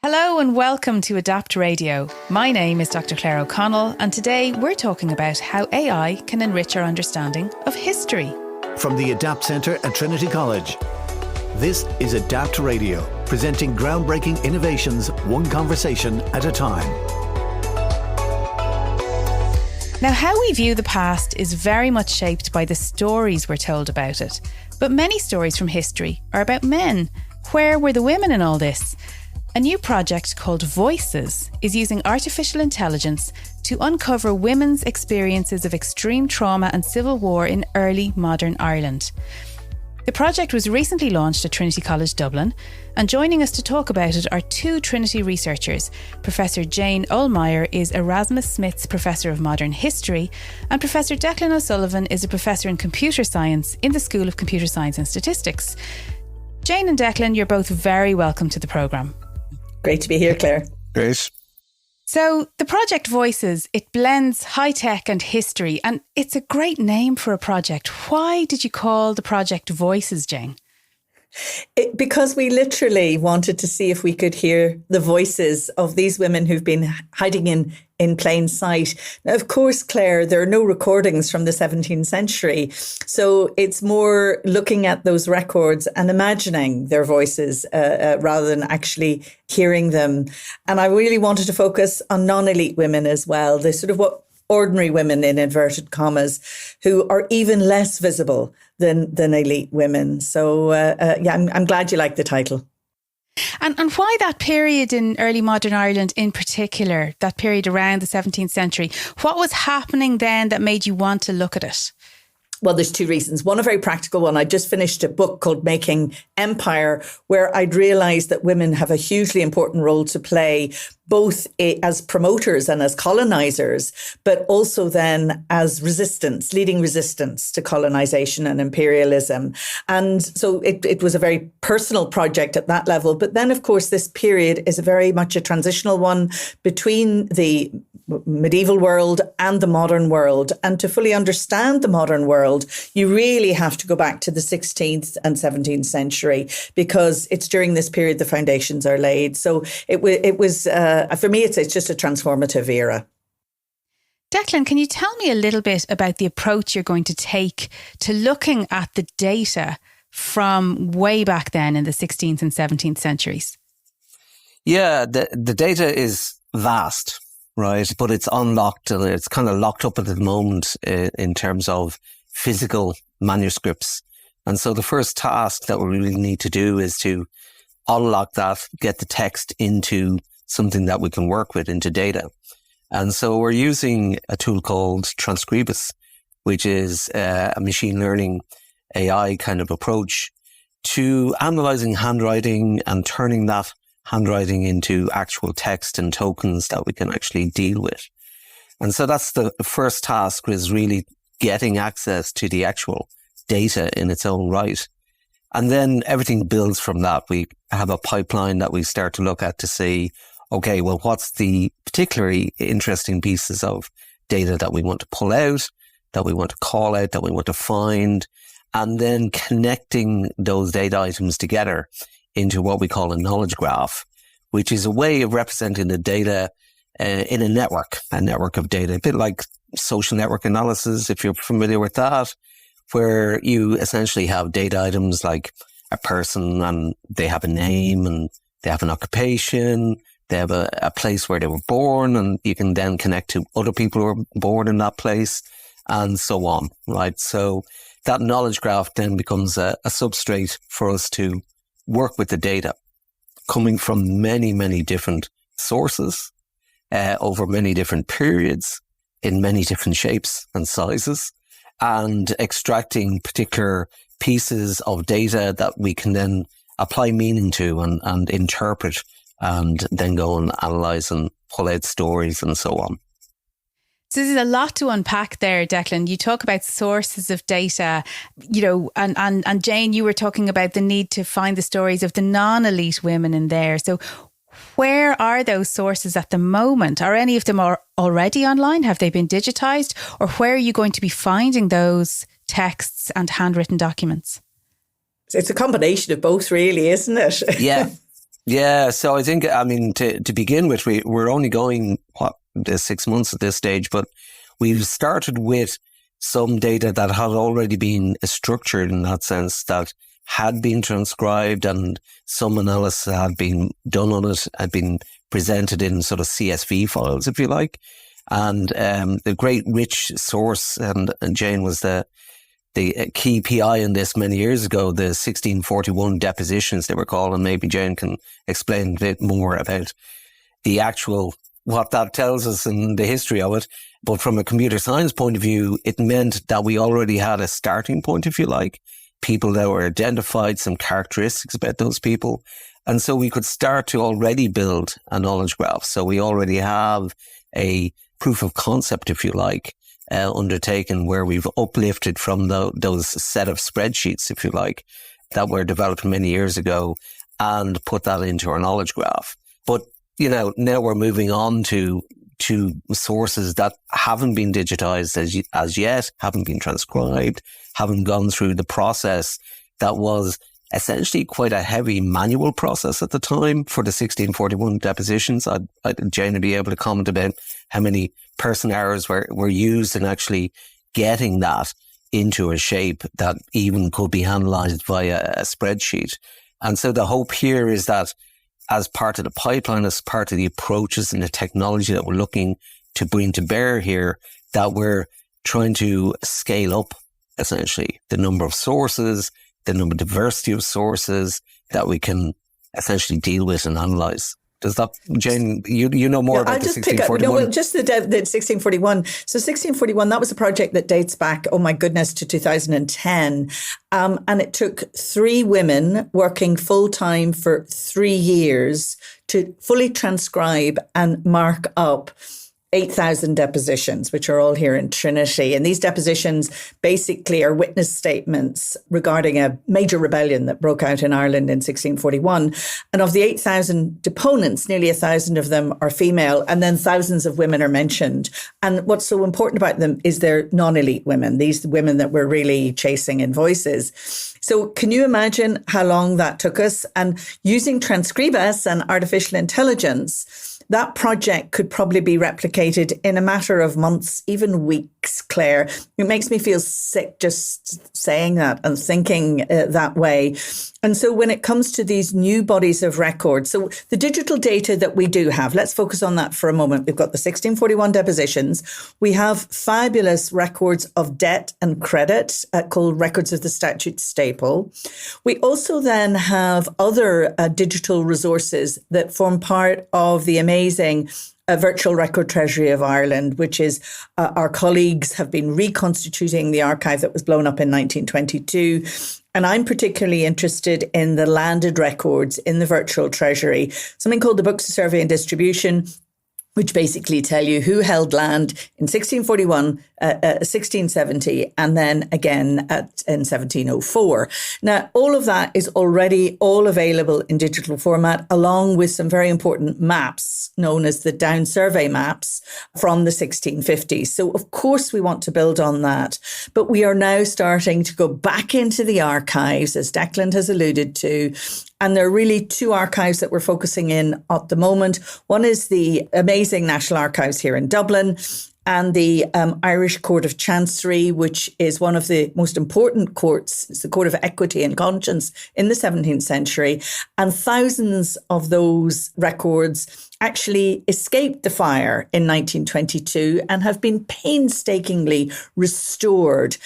Hello and welcome to Adapt Radio. My name is Dr. Claire O'Connell, and today we're talking about how AI can enrich our understanding of history. From the Adapt Centre at Trinity College, this is Adapt Radio, presenting groundbreaking innovations, one conversation at a time. Now, how we view the past is very much shaped by the stories we're told about it. But many stories from history are about men. Where were the women in all this? A new project called Voices is using artificial intelligence to uncover women's experiences of extreme trauma and civil war in early modern Ireland. The project was recently launched at Trinity College Dublin, and joining us to talk about it are two Trinity researchers. Professor Jane Ohlmeyer is Erasmus Smith's Professor of Modern History, and Professor Declan O'Sullivan is a Professor in Computer Science in the School of Computer Science and Statistics. Jane and Declan, you're both very welcome to the programme. Great to be here, Claire. Great. So the project Voices, it blends high tech and history, and it's a great name for a project. Why did you call the project Voices, Jane? Because we literally wanted to see if we could hear the voices of these women who've been hiding in plain sight. Now, of course, Claire, there are no recordings from the 17th century. So it's more looking at those records and imagining their voices rather than actually hearing them. And I really wanted to focus on non-elite women as well. The sort of what ordinary women in inverted commas who are even less visible than elite women. So I'm glad you like the title. And why that period in early modern Ireland in particular, that period around the 17th century? What was happening then that made you want to look at it? Well, there's two reasons. One, a very practical one. I just finished a book called Making Empire, where I'd realised that women have a hugely important role to play, both as promoters and as colonisers, but also then as resistance, leading resistance to colonisation and imperialism. And so it was a very personal project at that level. But then, of course, this period is very much a transitional one between the medieval world and the modern world. And to fully understand the modern world, you really have to go back to the 16th and 17th century, because it's during this period the foundations are laid. So it was for me, it's just a transformative era. Declan, can you tell me a little bit about the approach you're going to take to looking at the data from way back then in the 16th and 17th centuries? Yeah, the data is vast, right? But it's unlocked and it's kind of locked up at the moment in terms of physical manuscripts. And so the first task that we really need to do is to unlock that, get the text into something that we can work with, into data. And so we're using a tool called Transcribus, which is a machine learning AI kind of approach to analyzing handwriting and turning that handwriting into actual text and tokens that we can actually deal with. And so that's the first task, is really getting access to the actual data in its own right. And then everything builds from that. We have a pipeline that we start to look at to see, okay, well, what's the particularly interesting pieces of data that we want to pull out, that we want to call out, that we want to find, and then connecting those data items together into what we call a knowledge graph, which is a way of representing the data in a network of data, a bit like social network analysis, if you're familiar with that, where you essentially have data items like a person and they have a name and they have an occupation, they have a place where they were born, and you can then connect to other people who are born in that place and so on, right? So that knowledge graph then becomes a substrate for us to work with the data coming from many, many different sources over many different periods in many different shapes and sizes, and extracting particular pieces of data that we can then apply meaning to and interpret, and then go and analyse and pull out stories and so on. So there's a lot to unpack there, Declan. You talk about sources of data, and Jane, you were talking about the need to find the stories of the non-elite women in there. So where are those sources at the moment? Are any of them already online? Have they been digitised? Or where are you going to be finding those texts and handwritten documents? It's a combination of both, really, isn't it? Yeah. Yeah, so I think, to begin with, we're only going, 6 months at this stage, but we've started with some data that had already been structured in that sense, that had been transcribed, and some analysis had been done on it, had been presented in sort of CSV files, if you like. And the great rich source, and Jane was the key PI in this many years ago, the 1641 depositions they were called, and maybe Jane can explain a bit more about the actual, what that tells us in the history of it. But from a computer science point of view, it meant that we already had a starting point, if you like, people that were identified, some characteristics about those people. And so we could start to already build a knowledge graph. So we already have a proof of concept, if you like, undertaken, where we've uplifted from those set of spreadsheets, if you like, that were developed many years ago, and put that into our knowledge graph. But, now we're moving on to sources that haven't been digitized as yet, haven't been transcribed, haven't gone through the process that was essentially quite a heavy manual process at the time for the 1641 depositions. Jane would be able to comment about how many person hours were used in actually getting that into a shape that even could be analysed via a spreadsheet. And so the hope here is that as part of the pipeline, as part of the approaches and the technology that we're looking to bring to bear here, that we're trying to scale up essentially the number of sources, the number of diversity of sources that we can essentially deal with and analyse. Does that, Jane, you know more about the 1641? Just the 1641. So 1641, that was a project that dates back, oh my goodness, to 2010. And it took 3 women working full-time for 3 years to fully transcribe and mark up 8,000 depositions, which are all here in Trinity. And these depositions basically are witness statements regarding a major rebellion that broke out in Ireland in 1641. And of the 8,000 deponents, nearly 1,000 of them are female, and then thousands of women are mentioned. And what's so important about them is they're non-elite women, these women that we're really chasing in voices. So can you imagine how long that took us? And using Transcribas and artificial intelligence, that project could probably be replicated in a matter of months, even weeks, Claire. It makes me feel sick just saying that and thinking that way. And so when it comes to these new bodies of record, so the digital data that we do have, let's focus on that for a moment. We've got the 1641 depositions. We have fabulous records of debt and credit called Records of the Statute Staple. We also then have other digital resources that form part of the amazing virtual record treasury of Ireland, which is our colleagues have been reconstituting the archive that was blown up in 1922. And I'm particularly interested in the landed records in the virtual treasury, something called the Books of Survey and Distribution, which basically tell you who held land in 1641, 1670, and then again in 1704. Now, all of that is already all available in digital format, along with some very important maps known as the Down Survey maps from the 1650s. So, of course, we want to build on that. But we are now starting to go back into the archives, as Declan has alluded to. And there are really 2 archives that we're focusing in at the moment. One is the amazing National Archives here in Dublin, and the Irish Court of Chancery, which is one of the most important courts. It's the Court of Equity and Conscience in the 17th century. And thousands of those records actually escaped the fire in 1922 and have been painstakingly restored.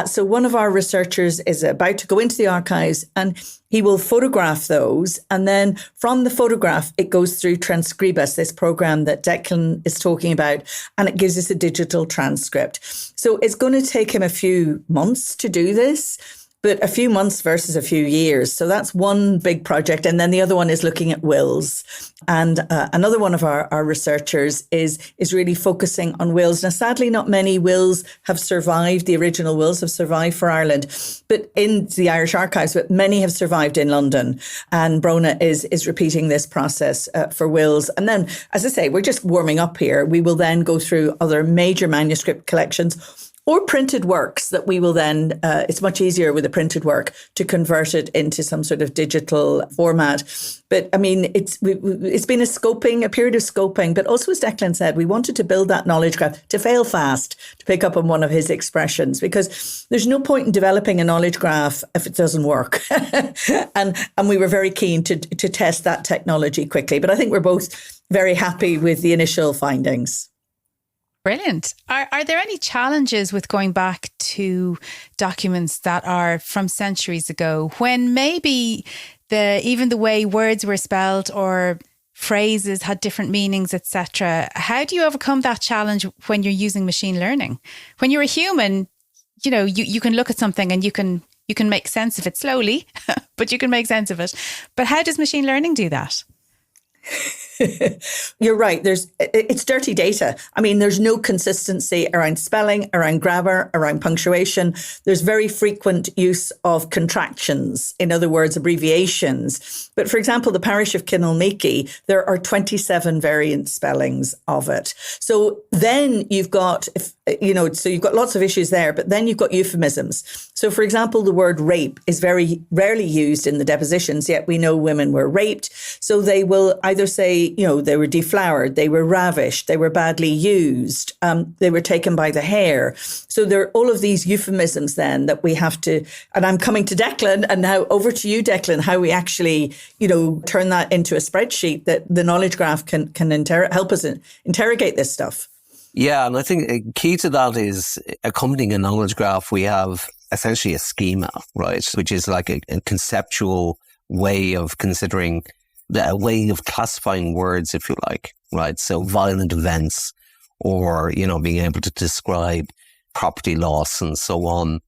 So one of our researchers is about to go into the archives and he will photograph those. And then from the photograph, it goes through Transcribas, this program that Declan is talking about, and it gives us a digital transcript. So it's going to take him a few months to do this, but a few months versus a few years. So that's one big project. And then the other one is looking at wills. And another one of our researchers is really focusing on wills. Now, sadly, not many wills have survived. The original wills have survived for Ireland, but in the Irish archives, but many have survived in London. And Brona is repeating this process for wills. And then, as I say, we're just warming up here. We will then go through other major manuscript collections. or printed works that we will then, it's much easier with a printed work to convert it into some sort of digital format. But I mean, it's been a period of scoping, but also as Declan said, we wanted to build that knowledge graph to fail fast, to pick up on one of his expressions, because there's no point in developing a knowledge graph if it doesn't work. and we were very keen to test that technology quickly. But I think we're both very happy with the initial findings. Brilliant. Are there any challenges with going back to documents that are from centuries ago, when maybe even the way words were spelled or phrases had different meanings, etc.? How do you overcome that challenge when you're using machine learning? When you're a human, you can look at something and you can make sense of it slowly, but you can make sense of it. But how does machine learning do that? You're right. It's dirty data. I mean, there's no consistency around spelling, around grammar, around punctuation. There's very frequent use of contractions, in other words, abbreviations. But for example, the parish of Kinalmeaky, there are 27 variant spellings of it. So then you've got, you've got lots of issues there, but then you've got euphemisms. So for example, the word rape is very rarely used in the depositions, yet we know women were raped. So they will either say, they were deflowered, they were ravished, they were badly used, they were taken by the hair. So there are all of these euphemisms then that we have to, and I'm coming to Declan, and now over to you, Declan, how we actually, turn that into a spreadsheet that the knowledge graph can help us interrogate this stuff. Yeah, and I think a key to that is accompanying a knowledge graph, we have essentially a schema, right? Which is like a conceptual way of considering, a way of classifying words, if you like, right? So violent events, or, being able to describe property loss and so on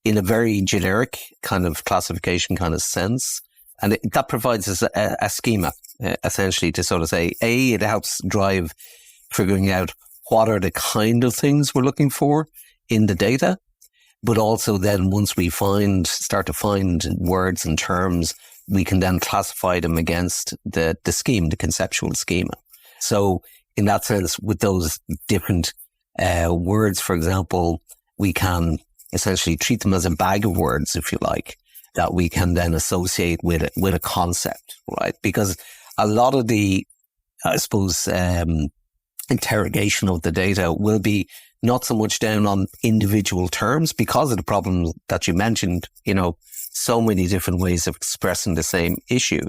in a very generic kind of classification kind of sense. And that provides us a schema, essentially, to sort of say, it helps drive figuring out what are the kind of things we're looking for in the data. But also then once we start to find words and terms, we can then classify them against the scheme, the conceptual schema. So in that sense, with those different words, for example, we can essentially treat them as a bag of words, if you like, that we can then associate with a concept, right? Because a lot of the, I suppose, interrogation of the data will be not so much down on individual terms because of the problem that you mentioned, so many different ways of expressing the same issue.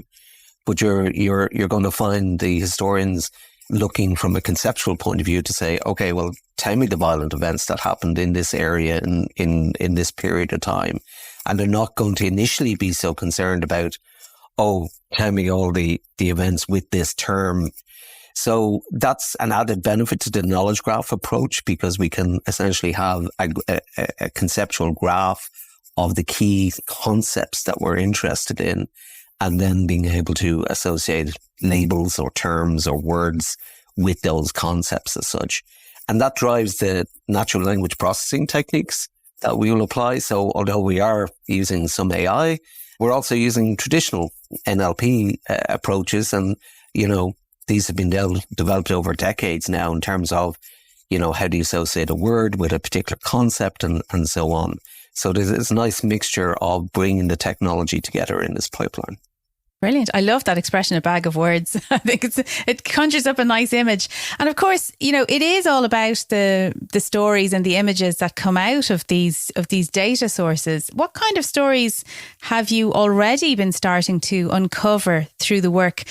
But you're going to find the historians looking from a conceptual point of view to say, okay, well, tell me the violent events that happened in this area in this period of time. And they're not going to initially be so concerned about, tell me all the events with this term. So that's an added benefit to the knowledge graph approach, because we can essentially have a conceptual graph of the key concepts that we're interested in, and then being able to associate labels or terms or words with those concepts as such. And that drives the natural language processing techniques that we will apply. So although we are using some AI, we're also using traditional NLP approaches. And, these have been developed over decades now in terms of, how do you associate a word with a particular concept and so on. So there's this nice mixture of bringing the technology together in this pipeline. Brilliant. I love that expression, a bag of words. I think it conjures up a nice image. And of course, it is all about the stories and the images that come out of these data sources. What kind of stories have you already been starting to uncover through the work,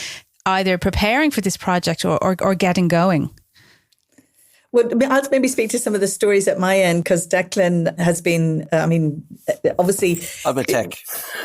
either preparing for this project or getting going? Well, I'll maybe speak to some of the stories at my end, because Declan has been, obviously... I'm a tech.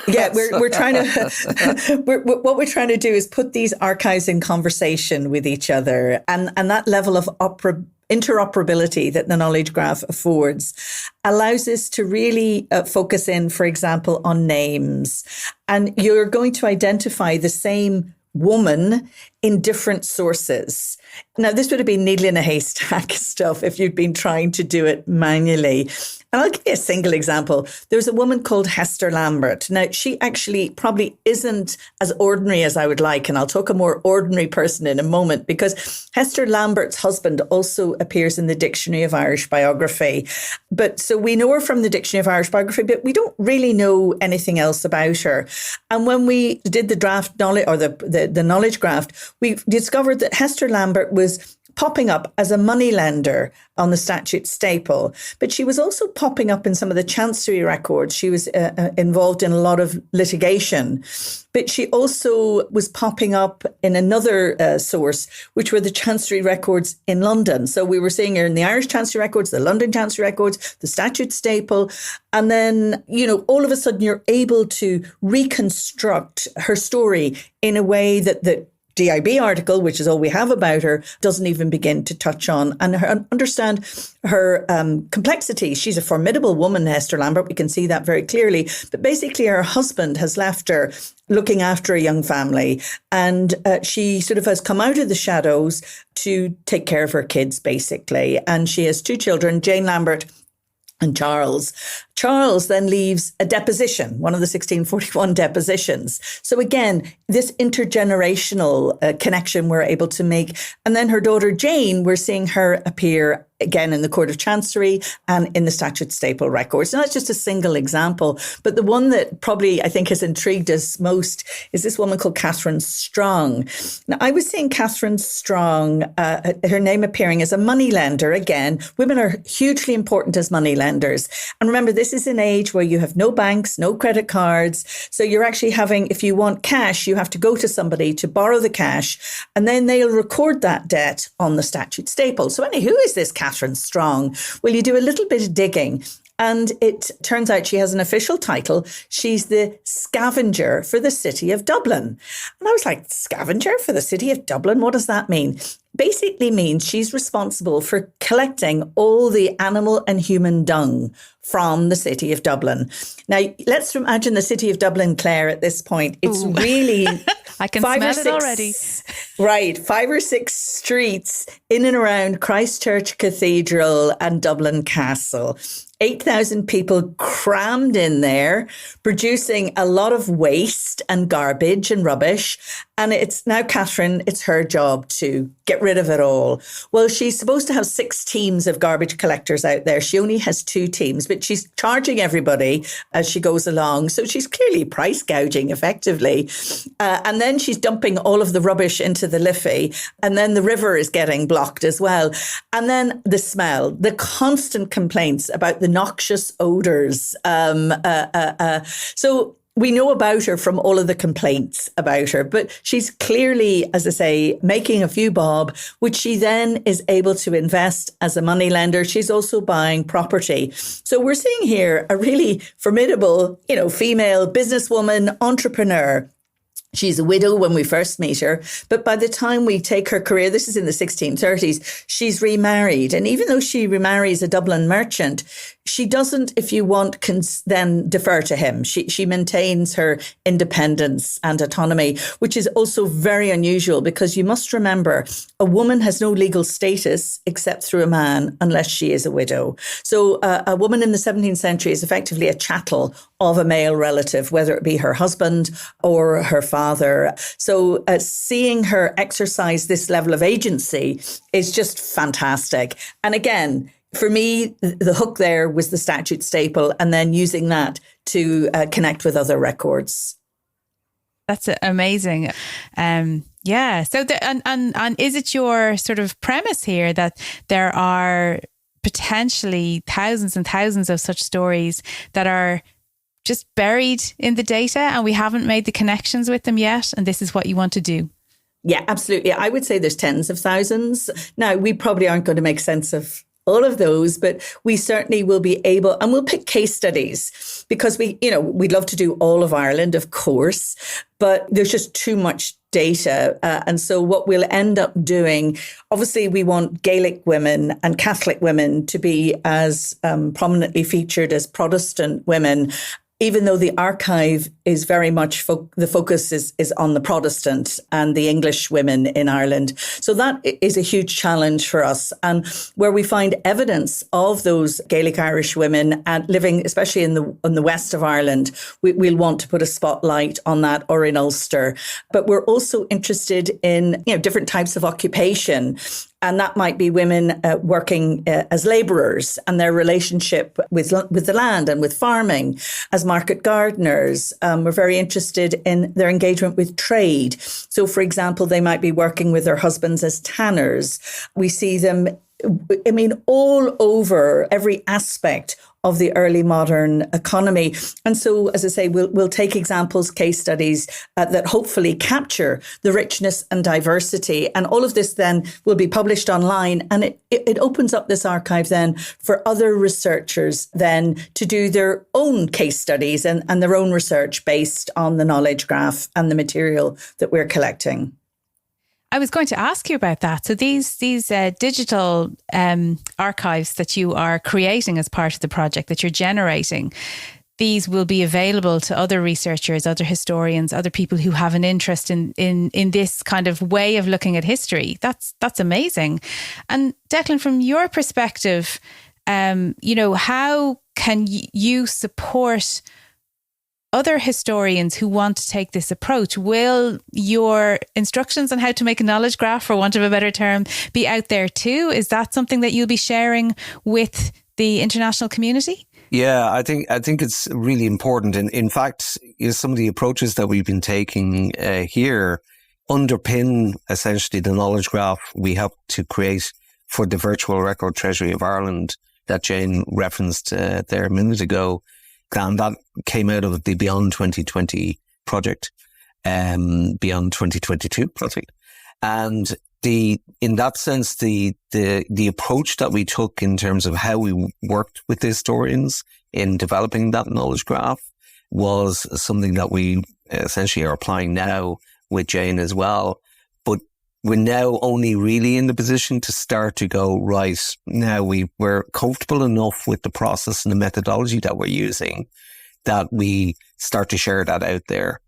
Yeah, we're trying to... what we're trying to do is put these archives in conversation with each other. And that level of interoperability that the knowledge graph affords allows us to really focus in, for example, on names. And you're going to identify the same woman in different sources. Now, this would have been needle in a haystack stuff if you'd been trying to do it manually. And I'll give you a single example. There's a woman called Hester Lambert. Now, she actually probably isn't as ordinary as I would like, and I'll talk a more ordinary person in a moment, because Hester Lambert's husband also appears in the Dictionary of Irish Biography. But so we know her from the Dictionary of Irish Biography, but we don't really know anything else about her. And when we did the draft knowledge, or the knowledge graft, we discovered that Hester Lambert was popping up as a moneylender on the statute staple, but she was also popping up in some of the chancery records. She was involved in a lot of litigation, but she also was popping up in another source, which were the chancery records in London. So we were seeing her in the Irish chancery records, the London chancery records, the statute staple. And then, all of a sudden you're able to reconstruct her story in a way that DIB article, which is all we have about her, doesn't even begin to touch on and understand her complexity. She's a formidable woman, Hester Lambert. We can see that very clearly. But basically, her husband has left her looking after a young family, and she sort of has come out of the shadows to take care of her kids, basically. And she has two children, Jane Lambert and Charles. Charles then leaves a deposition, one of the 1641 depositions. So again, this intergenerational connection we're able to make. And then her daughter Jane, we're seeing her appear again in the Court of Chancery and in the statute staple records. And that's just a single example. But the one that probably I think has intrigued us most is this woman called Catherine Strong. Now, I was seeing Catherine Strong, her name appearing as a moneylender. Again, women are hugely important as moneylenders. And remember, this is an age where you have no banks, no credit cards. So you're actually having, if you want cash, you have to go to somebody to borrow the cash, and then they'll record that debt on the statute staple. So anyway, who is this Catherine Strong? Well, you do a little bit of digging, and it turns out she has an official title. She's the scavenger for the city of Dublin. And I was like, scavenger for the city of Dublin? What does that mean? Basically means she's responsible for collecting all the animal and human dung from the city of Dublin. Now, let's imagine the city of Dublin, Claire, at this point. It's really... I can smell it already. Right. 5 or 6 streets in and around Christchurch Cathedral and Dublin Castle. 8,000 people crammed in there, producing a lot of waste and garbage and rubbish. And it's now Catherine, it's her job to get rid of it all. Well, she's supposed to have 6 teams of garbage collectors out there. She only has 2 teams, but she's charging everybody as she goes along. So she's clearly price gouging effectively. And then she's dumping all of the rubbish into the Liffey. And then the river is getting blocked as well. And then the smell, the constant complaints about the noxious odors. So we know about her from all of the complaints about her, but she's clearly, as I say, making a few bob, which she then is able to invest as a moneylender. She's also buying property. So we're seeing here a really formidable, female businesswoman, entrepreneur. She's a widow when we first meet her, but by the time we take her career, this is in the 1630s, she's remarried. And even though she remarries a Dublin merchant, she doesn't, if you want, then defer to him. She maintains her independence and autonomy, which is also very unusual because you must remember a woman has no legal status except through a man unless she is a widow. So a woman in the 17th century is effectively a chattel of a male relative, whether it be her husband or her father. So seeing her exercise this level of agency is just fantastic. And again, for me, the hook there was the statute staple and then using that to connect with other records. That's amazing. Yeah. So, and is it your sort of premise here that there are potentially thousands and thousands of such stories that are just buried in the data and we haven't made the connections with them yet? And this is what you want to do? Yeah, absolutely. I would say there's tens of thousands. Now, we probably aren't going to make sense of all of those, but we certainly will be able, and we'll pick case studies because we'd love to do all of Ireland, of course, but there's just too much data. And so what we'll end up doing, obviously we want Gaelic women and Catholic women to be as prominently featured as Protestant women, even though the archive is very much the focus is on the Protestant and the English women in Ireland. So that is a huge challenge for us. And where we find evidence of those Gaelic Irish women and living, especially in the west of Ireland, we'll want to put a spotlight on that, or in Ulster. But we're also interested in, different types of occupation. And that might be women working as labourers and their relationship with the land and with farming, as market gardeners. We're very interested in their engagement with trade. So, for example, they might be working with their husbands as tanners. We see them, all over every aspect of the early modern economy. And so, as I say, we'll take examples, case studies that hopefully capture the richness and diversity. And all of this then will be published online. And it opens up this archive then for other researchers then to do their own case studies and their own research based on the knowledge graph and the material that we're collecting. I was going to ask you about that. So these digital archives that you are creating as part of the project that you're generating, these will be available to other researchers, other historians, other people who have an interest in this kind of way of looking at history. That's amazing. And Declan, from your perspective, how can you support other historians who want to take this approach? Will your instructions on how to make a knowledge graph, for want of a better term, be out there too? Is that something that you'll be sharing with the international community? Yeah, I think it's really important. And in fact, some of the approaches that we've been taking here underpin essentially the knowledge graph we have to create for the virtual record treasury of Ireland that Jane referenced there a minute ago. And that came out of the Beyond 2020 project, Beyond 2022 project. And in that sense, the approach that we took in terms of how we worked with the historians in developing that knowledge graph was something that we essentially are applying now with Jane as well. But we're now only really in the position to start to go, right, now we're comfortable enough with the process and the methodology that we're using that we start to share that out there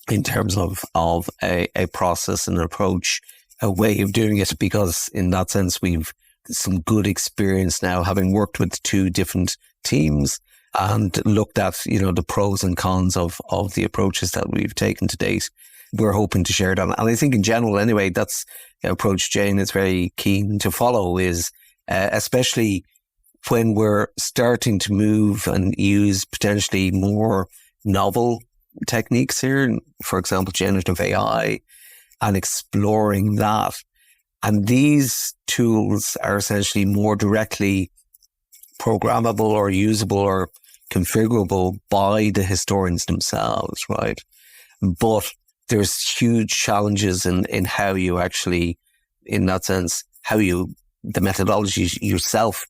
in terms of a process and an approach, a way of doing it, because in that sense, we've some good experience now having worked with two different teams and looked at, the pros and cons of the approaches that we've taken to date. We're hoping to share that. And I think in general, anyway, that's the approach Jane is very keen to follow, is especially when we're starting to move and use potentially more novel techniques here, for example, generative AI, and exploring that. And these tools are essentially more directly programmable or usable or configurable by the historians themselves, right? But there's huge challenges in how you actually, in that sense, the methodologies yourself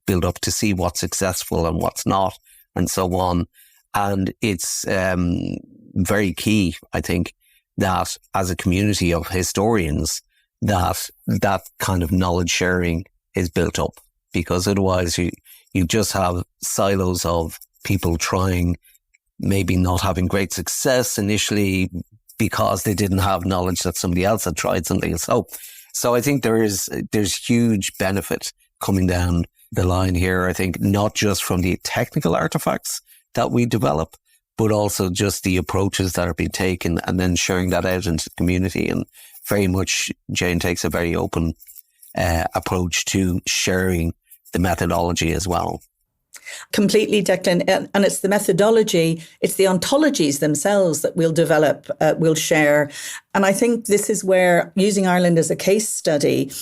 build up to see what's successful and what's not, and so on. And it's very key, I think, that as a community of historians, that kind of knowledge sharing is built up, because otherwise you just have silos of people trying, maybe not having great success initially because they didn't have knowledge that somebody else had tried something. So I think there's huge benefit coming down the line here. I think not just from the technical artifacts that we develop, but also just the approaches that are being taken and then sharing that out into the community. And very much Jane takes a very open approach to sharing the methodology as well. Completely, Declan. And it's the methodology, it's the ontologies themselves that we'll develop, we'll share. And I think this is where, using Ireland as a case study,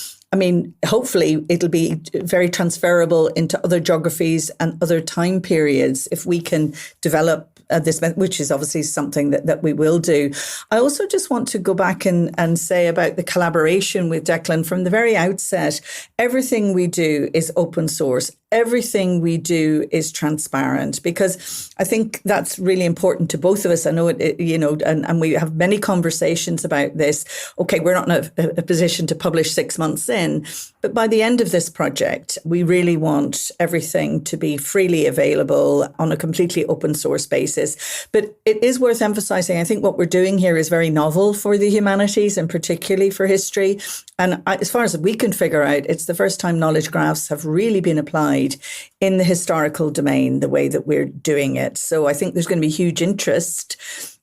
hopefully it'll be very transferable into other geographies and other time periods if we can develop this, which is obviously something that we will do. I also just want to go back and say about the collaboration with Declan from the very outset. Everything we do is open source. everything we do is transparent, because I think that's really important to both of us. I know and we have many conversations about this. Okay, we're not in a position to publish 6 months in, but by the end of this project, we really want everything to be freely available on a completely open source basis. But it is worth emphasizing, I think what we're doing here is very novel for the humanities and particularly for history. And as far as we can figure out, it's the first time knowledge graphs have really been applied in the historical domain the way that we're doing it. So I think there's going to be huge interest,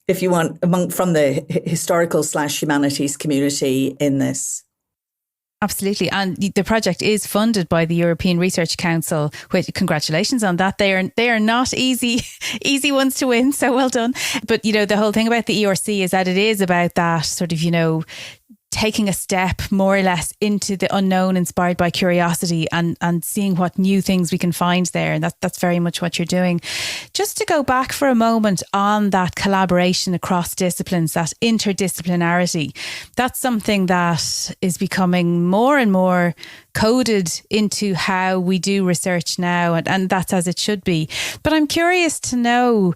if you want, from the historical/humanities community in this. Absolutely. And the project is funded by the European Research Council, which, congratulations on that. They are not easy ones to win. So well done. But, the whole thing about the ERC is that it is about that sort of, taking a step more or less into the unknown, inspired by curiosity and seeing what new things we can find there. And that's very much what you're doing. Just to go back for a moment on that collaboration across disciplines, that interdisciplinarity, that's something that is becoming more and more coded into how we do research now. And that's as it should be. But I'm curious to know,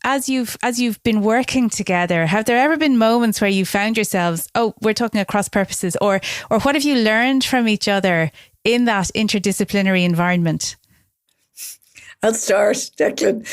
as you've been working together, have there ever been moments where you found yourselves, we're talking across purposes, or what have you learned from each other in that interdisciplinary environment? I'll start, Declan,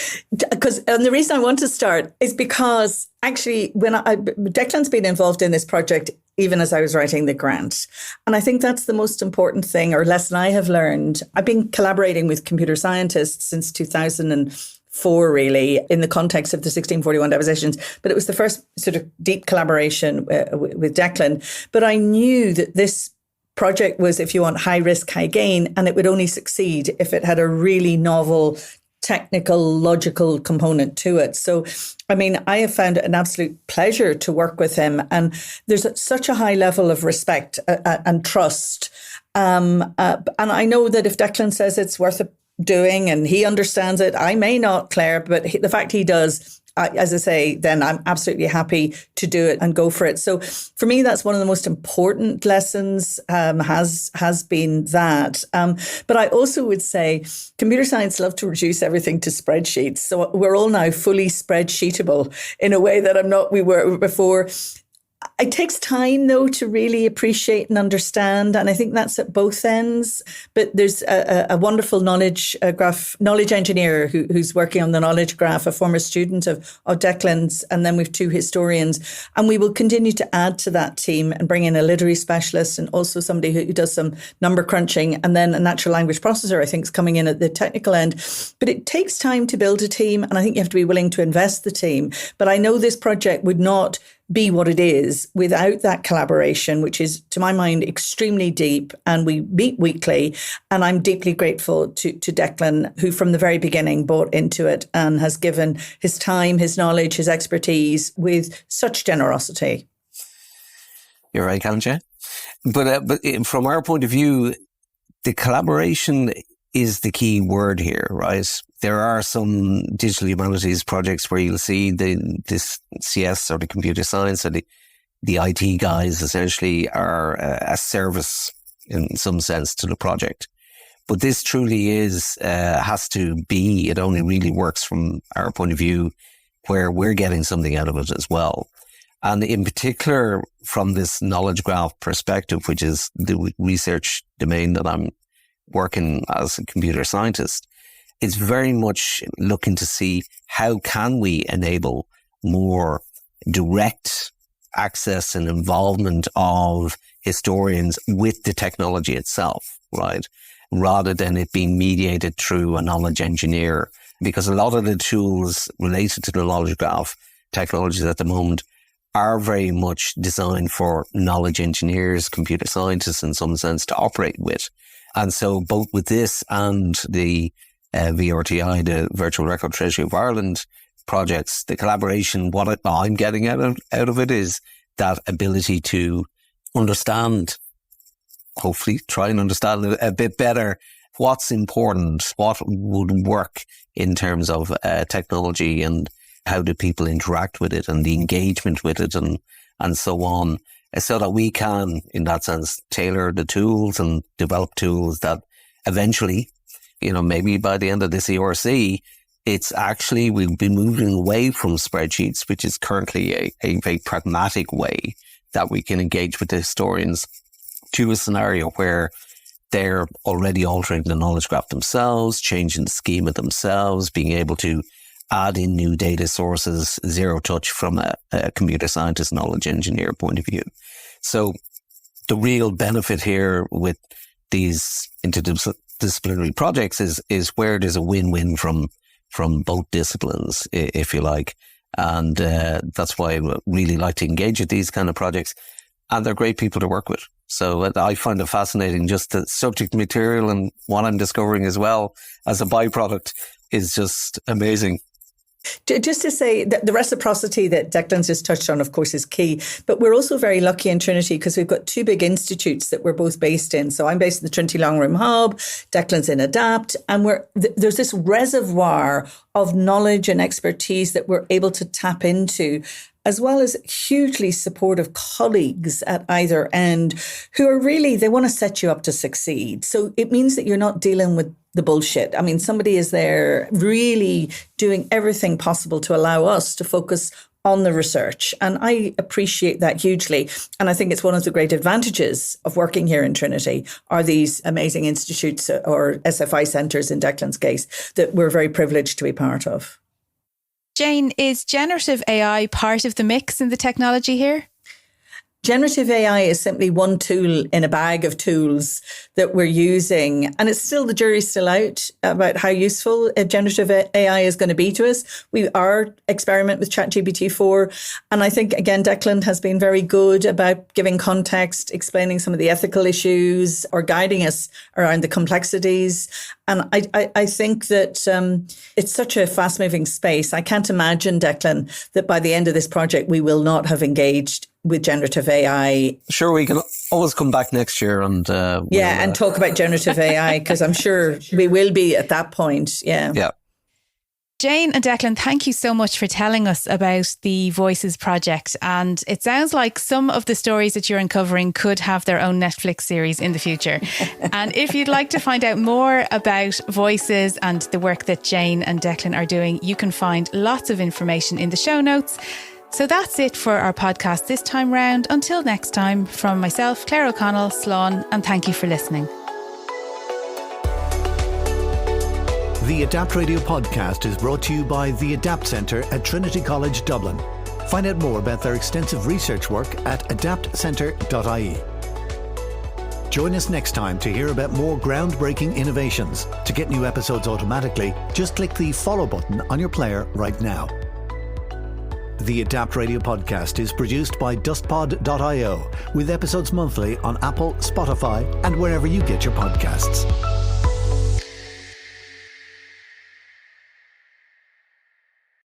and the reason I want to start is because actually Declan's been involved in this project even as I was writing the grant. And I think that's the most important thing or lesson I have learned. I've been collaborating with computer scientists since 2004, really, in the context of the 1641 depositions. But it was the first sort of deep collaboration with Declan. But I knew that this project was, if you want, high risk, high gain, and it would only succeed if it had a really novel, technical, logical component to it. So, I have found it an absolute pleasure to work with him. And there's such a high level of respect and trust. And I know that if Declan says it's worth doing and he understands it, I may not, Claire, but the fact he does, as I say, then I'm absolutely happy to do it and go for it. So for me, that's one of the most important lessons has been that. But I also would say computer science love to reduce everything to spreadsheets. So we're all now fully spreadsheetable in a way that we were before. It takes time, though, to really appreciate and understand. And I think that's at both ends. But there's a wonderful knowledge engineer who's working on the knowledge graph, a former student of Declan's. And then we've two historians. And we will continue to add to that team and bring in a literary specialist and also somebody who does some number crunching. And then a natural language processor, I think, is coming in at the technical end. But it takes time to build a team. And I think you have to be willing to invest the team. But I know this project would not be what it is without that collaboration, which is, to my mind, extremely deep. And we meet weekly. And I'm deeply grateful to Declan, who from the very beginning bought into it and has given his time, his knowledge, his expertise with such generosity. You're right, Kanja. But from our point of view, the collaboration is the key word here, right? There are some digital humanities projects where you'll see this CS or the computer science or the IT guys essentially are a service in some sense to the project. But this truly has to be, it only really works from our point of view where we're getting something out of it as well. And in particular, from this knowledge graph perspective, which is the research domain that I'm working as a computer scientist, it's very much looking to see how can we enable more direct access and involvement of historians with the technology itself, right? Rather than it being mediated through a knowledge engineer. Because a lot of the tools related to the knowledge graph technologies at the moment are very much designed for knowledge engineers, computer scientists in some sense to operate with. And so both with this and the VRTI, the Virtual Record Treasury of Ireland projects, the collaboration, what I'm getting out of it is that ability to understand, hopefully try and understand a bit better what's important, what would work in terms of technology and how do people interact with it and the engagement with it and so on. So that we can, in that sense, tailor the tools and develop tools that eventually maybe by the end of this ERC, it's actually, we'll be moving away from spreadsheets, which is currently a very pragmatic way that we can engage with the historians, to a scenario where they're already altering the knowledge graph themselves, changing the schema themselves, being able to add in new data sources, zero touch from a computer scientist, knowledge engineer point of view. So the real benefit here with these interdisciplinary projects is where there's a win-win from both disciplines, if you like. And that's why I really like to engage with these kind of projects. And they're great people to work with. So I find it fascinating, just the subject material, and what I'm discovering as well as a byproduct is just amazing. Just to say that the reciprocity that Declan just touched on, of course, is key. But we're also very lucky in Trinity because we've got two big institutes that we're both based in. So I'm based in the Trinity Long Room Hub, Declan's in ADAPT, and there's this reservoir of knowledge and expertise that we're able to tap into, as well as hugely supportive colleagues at either end who are really, they want to set you up to succeed. So it means that you're not dealing with the bullshit. I mean, somebody is there really doing everything possible to allow us to focus on the research. And I appreciate that hugely. And I think it's one of the great advantages of working here in Trinity are these amazing institutes or SFI centres in Declan's case that we're very privileged to be part of. Jane, is generative AI part of the mix in the technology here? Generative AI is simply one tool in a bag of tools that we're using. And it's still, the jury's still out about how useful generative AI is going to be to us. We are experimenting with ChatGPT-4. And I think, again, Declan has been very good about giving context, explaining some of the ethical issues or guiding us around the complexities. And I think that it's such a fast-moving space. I can't imagine, Declan, that by the end of this project, we will not have engaged with generative AI. Sure, we can always come back next year and and talk about generative AI, because I'm sure we will be at that point. Yeah. Jane and Declan, thank you so much for telling us about the Voices project. And it sounds like some of the stories that you're uncovering could have their own Netflix series in the future. And if you'd like to find out more about Voices and the work that Jane and Declan are doing, you can find lots of information in the show notes. So that's it for our podcast this time round. Until next time, from myself, Claire O'Connell, Slán, and thank you for listening. The Adapt Radio podcast is brought to you by the Adapt Centre at Trinity College Dublin. Find out more about their extensive research work at adaptcentre.ie. Join us next time to hear about more groundbreaking innovations. To get new episodes automatically, just click the follow button on your player right now. The Adapt Radio podcast is produced by dustpod.io with episodes monthly on Apple, Spotify, and wherever you get your podcasts.